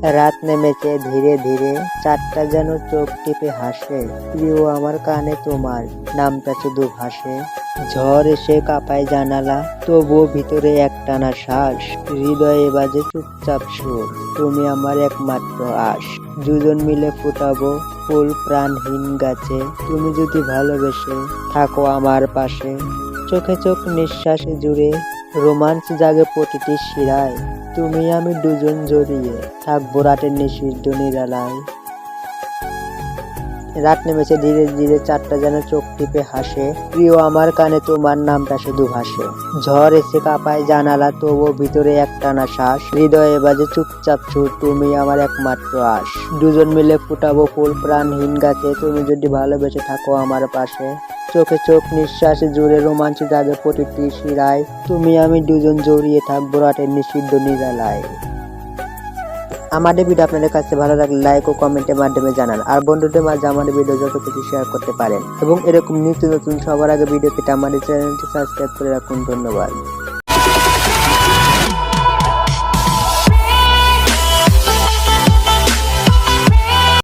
রাত নেমেছে ধীরে ধীরে, চাঁদটা যেন চোখ টিপে হাসে। প্রিয় আমার কানে তোমার নামটা শুধু ভাসে। ঝড় এসে কাঁপায় জানালা, তবুও ভিতরে একটানা শ্বাস। হৃদয়ে বাজে চুপচাপ সুর, তুমি আমার একমাত্র আশ। দুজন মিলে ফুটাবো ফুল প্রাণহীন গাছে, তুমি যদি ভালোবেসে থাকো আমার পাশে। চোখে চোখ নিঃশ্বাসে জুড়ে রোমাঞ্চ জাগে প্রতিটি শিরায়। তুমি আমি দুজন জড়িয়ে থাকবো রাতের নিষিদ্ধ নিরালায়। রাত নেমেছে ধীরে ধীরে, চাঁদটা যেন চোখ টিপে হাসে। প্রিয় আমার কানে তোমার নামটা শুধু ভাসে। ঝড় এসে কাঁপায় জানালা, তবুও ভিতরে একটানা শ্বাস। হৃদয়ে বাজে চুপচাপ সুর, তুমি আমার একমাত্র আশ। দুজন মিলে ফুটাবো ফুল প্রাণহীন গাছে, তুমি যদি ভালোবেসে থাকো আমার পাশে। চোখে চোখ নিঃশ্বাসে জুড়ে রোমাঞ্চ জাগে প্রতিটি শিরায়। তুমি আমি দুজন জড়িয়ে থাকবো রাতের নিষিদ্ধ নিরালায়। আমাদের ভিডিও আপনাদের কাছে ভালো লাগলে লাইক ও কমেন্টের মাধ্যমে জানান, আর বন্ধুদের মাঝে আমাদের ভিডিও যত কিছু শেয়ার করতে পারেন, এবং এরকম নিত্য নতুন সবার আগে ভিডিও পেতে আমাদের চ্যানেলটি সাবস্ক্রাইব করে রাখুন। ধন্যবাদ।